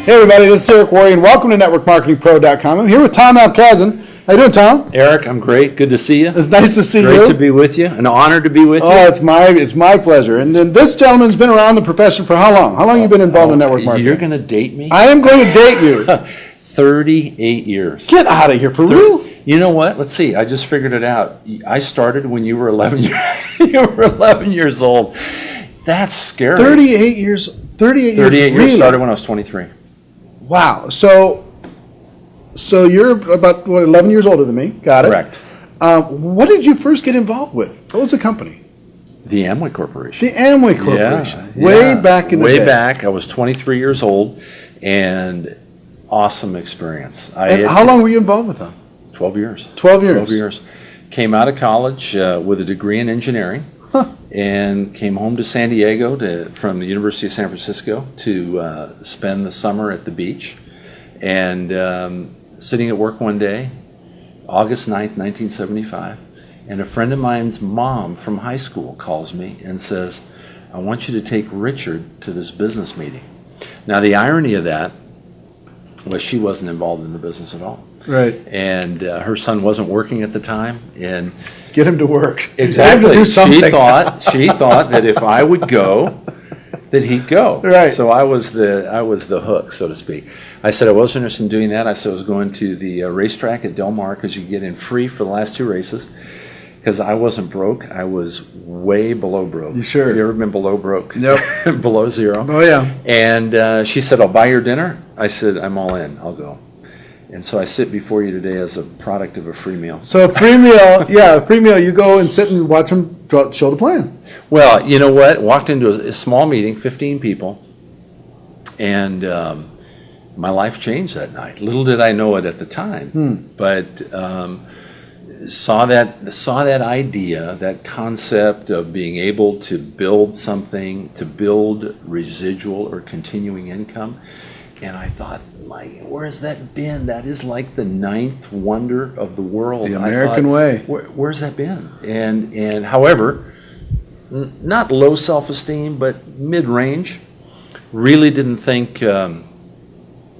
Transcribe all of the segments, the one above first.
Hey everybody, this is Eric Worre, and welcome to NetworkMarketingPro.com. I'm here with Tom Alkazin. How you doing, Tom? Eric, I'm great. Good to see you. It's nice to see you. Great to be with you. An honor to be with you. Oh, it's my pleasure. And then this gentleman's been around the profession for how long? How long have you been involved in network marketing? You're going to date me? I am going to date you. 38 years. Get out of here, for real? You know what? Let's see. I just figured it out. I started when you were 11 you were 11 years old. That's scary. 38 years. 38 years. Really? Started when I was 23. Wow. So you're about, 11 years older than me. Got it. Correct. What did you first get involved with? What was the company? The Amway Corporation. The Amway Corporation. Yeah, Way back in the day. Way back. I was 23 years old, and awesome experience. How long were you involved with them? 12 years. 12 years. 12 years. Came out of college with a degree in engineering. And came home to San Diego from the University of San Francisco to spend the summer at the beach. And sitting at work one day, August 9th, 1975, and a friend of mine's mom from high school calls me and says, I want you to take Richard to this business meeting. Now the irony of that was she wasn't involved in the business at all. Right. And her son wasn't working at the time, and get him to work. Exactly. Do something. She thought that if I would go, that he'd go. Right. So I was the hook, so to speak. I said I wasn't interested in doing that. I said I was going to the racetrack at Del Mar because you get in free for the last 2 races. Because I wasn't broke, I was way below broke. You sure? You ever been below broke? Yep. Below zero. Oh yeah. And she said, I'll buy your dinner. I said, I'm all in. I'll go. And so I sit before you today as a product of a free meal. So a free meal, a free meal. You go and sit and watch them show the plan. Well, you know what? Walked into a small meeting, 15 people, and my life changed that night. Little did I know it at the time, but saw that idea, that concept of being able to build something, to build residual or continuing income. And I thought, where's that been? That is like the 9th wonder of the world. The American way. Where's that been? And however, not low self-esteem, but mid-range. Really didn't think,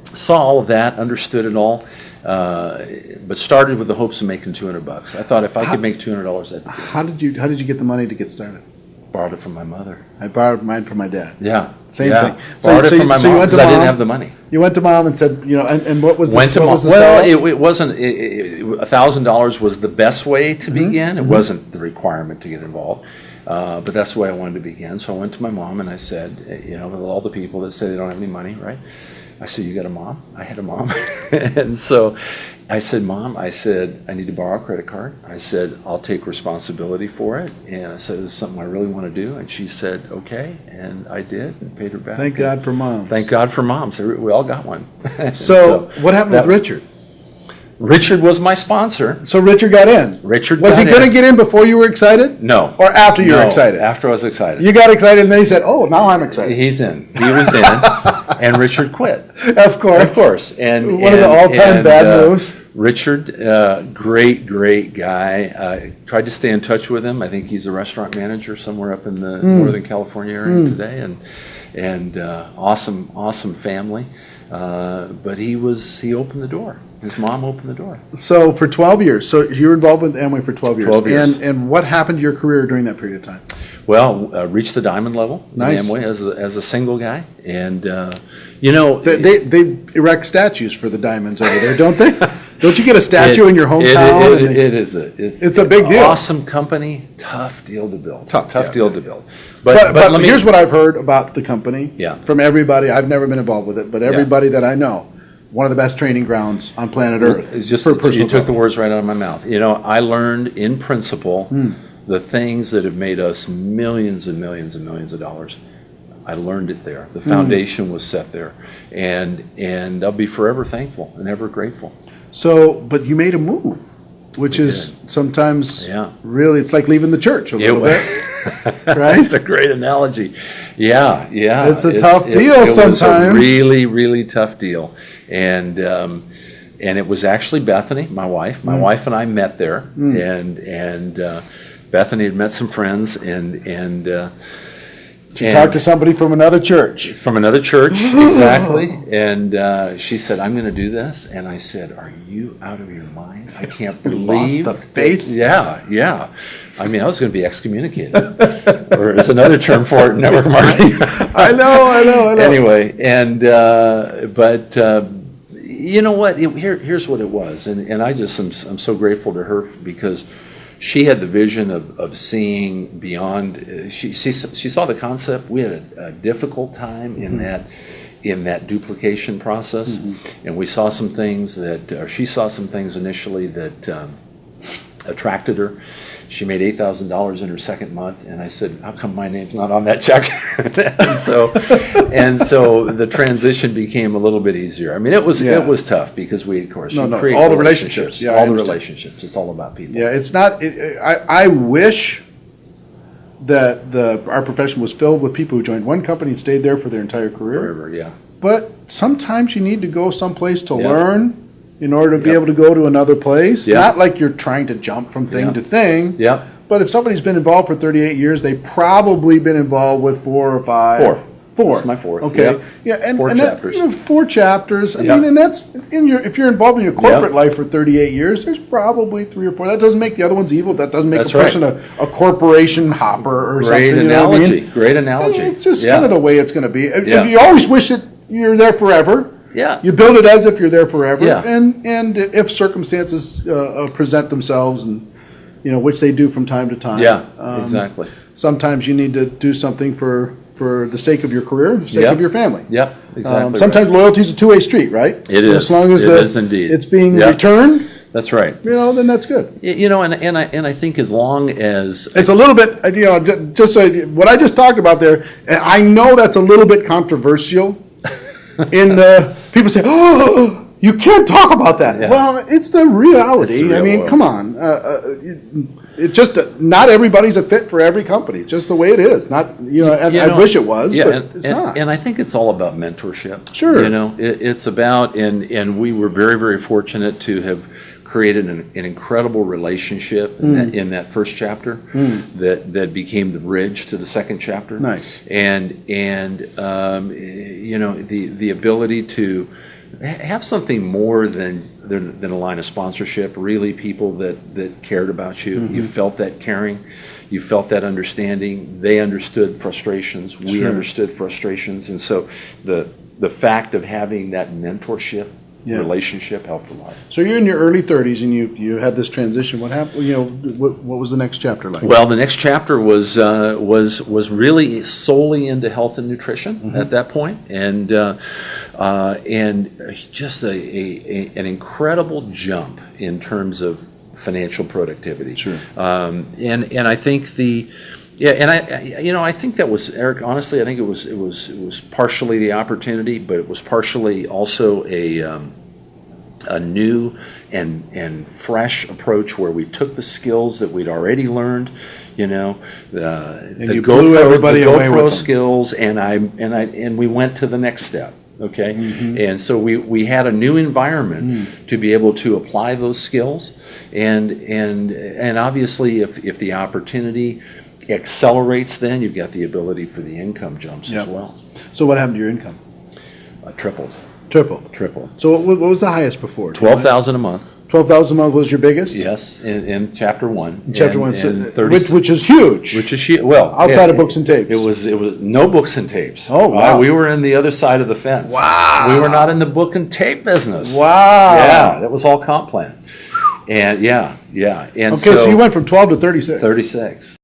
saw all of that, understood it all, but started with the hopes of making $200. I thought if I could make $200, that'd be good. How did you get the money to get started? Borrowed it from my mother. I borrowed mine from my dad. Yeah. Same thing. Borrowed it from my mom because I didn't have the money. You went to mom and said, and what was went the, to what mom. was the Well, sale? it wasn't. $1,000 was the best way to begin. It wasn't the requirement to get involved, but that's the way I wanted to begin. So I went to my mom and I said, with all the people that say they don't have any money, right? I said, you got a mom? I had a mom. And so I said, Mom, I need to borrow a credit card. I said, I'll take responsibility for it. And I said, this is something I really want to do. And she said, okay. And I did and paid her back. Thank God for moms. Thank God for moms. We all got one. So what happened with Richard? Richard was my sponsor. So Richard got in. Was he going to get in before you were excited? No. Or after you were excited? After I was excited. You got excited and then he said, oh, now I'm excited. He's in. He was in. And Richard quit. Of course. Of course. And one of the all-time bad moves. Richard, great guy. Tried to stay in touch with him. I think he's a restaurant manager somewhere up in the Northern California area today. And awesome family. But he opened the door. His mom opened the door. So for 12 years. So you were involved with Amway for 12 years. 12 years. And what happened to your career during that period of time? Well, reached the diamond level in Amway as a single guy. And, They erect statues for the diamonds over there, don't they? Don't you get a statue in your hometown? It's a big deal. Awesome company, tough deal to build. Tough deal to build. But here's what I've heard about the company Yeah. from everybody. I've never been involved with it, but everybody that I know, one of the best training grounds on planet Earth. It's just for personal you took the words right out of my mouth. I learned in principle the things that have made us millions and millions and millions of dollars. I learned it there. The foundation was set there, and I'll be forever thankful and ever grateful. So, but you made a move, which is sometimes really, it's like leaving the church a little bit, right? It's a great analogy. Yeah. It's a tough deal sometimes. It was a really, really tough deal, and it was actually Bethany, my wife. My wife and I met there, and Bethany had met some friends, and She talked to somebody from another church. From another church, exactly. And she said, "I'm going to do this." And I said, "Are you out of your mind? I can't believe." Lost the faith? Yeah. I mean, I was going to be excommunicated. Or there's another term for it in network marketing. I know. Anyway, and but you know what? Here's what it was, and I'm so grateful to her because she had the vision of seeing beyond. She saw the concept. We had a difficult time in that duplication process, and we saw some things or she saw some things initially that attracted her. She made $8,000 in her second month, and I said, "How come my name's not on that check?" and so the transition became a little bit easier. I mean, it was tough because we, of course, create all the relationships. Yeah, all the relationships. It's all about people. Yeah, it's not. I wish that our profession was filled with people who joined one company and stayed there for their entire career. Forever, yeah. But sometimes you need to go someplace to learn. In order to be able to go to another place. Not like you're trying to jump from thing to thing. Yeah. But if somebody's been involved for 38 years, they've probably been involved with 4 or 5. 4. That's my 4. Okay. Yep. Yeah, and 4 chapters. 4 chapters. I mean, and that's if you're involved in your corporate life for 38 years, there's probably 3 or 4. That doesn't make the other ones evil. That doesn't make a person a corporation hopper or Great something. Analogy. You know what I mean? Great analogy. It's just kind of the way it's going to be. Yeah. If you always wish that you're there forever. Yeah. You build it as if you're there forever, Yeah. and if circumstances present themselves, and which they do from time to time. Yeah, exactly. Sometimes you need to do something for the sake of your career, the sake of your family. Yep, exactly. Sometimes loyalty is a two-way street, right? It is. As long as it is indeed. it's being returned. That's right. Then that's good. And I think as long as it's a little bit, just so what I just talked about there, I know that's a little bit controversial. In the people say, "Oh, you can't talk about that." Yeah. Well, it's the reality. It's the real world. Come on. It just not everybody's a fit for every company. It's just the way it is. Not I wish it was, but it's not. And I think it's all about mentorship. Sure. It's about and we were very, very fortunate to have created an incredible relationship in that first chapter that became the bridge to the second chapter. Nice. And the ability to have something more than a line of sponsorship. Really, people that cared about you. You felt that caring. You felt that understanding. They understood frustrations. We understood frustrations. And so the fact of having that mentorship relationship helped a lot. So you're in your early 30s and you had this transition. What happened? What was the next chapter like? Well, the next chapter was really solely into health and nutrition at that point, and just an incredible jump in terms of financial productivity. Sure. And I think I think that was, Eric, honestly, I think it was partially the opportunity, but it was partially also a new and fresh approach where we took the skills that we'd already learned, the GoPro skills, and we went to the next step. Okay, and so we had a new environment to be able to apply those skills, and obviously if the opportunity accelerates, then you've got the ability for the income jumps as well. So what happened to your income? Tripled. So what was the highest before? $12,000 a month. $12,000 a month was your biggest? Yes, in chapter 1. In chapter 1, which is huge. Which is huge. Well, outside of books and tapes. It was no books and tapes. Oh, wow. We were in the other side of the fence. Wow. We were not in the book and tape business. Wow. Yeah, that was all comp plan. And And so you went from 12 to 36. 36.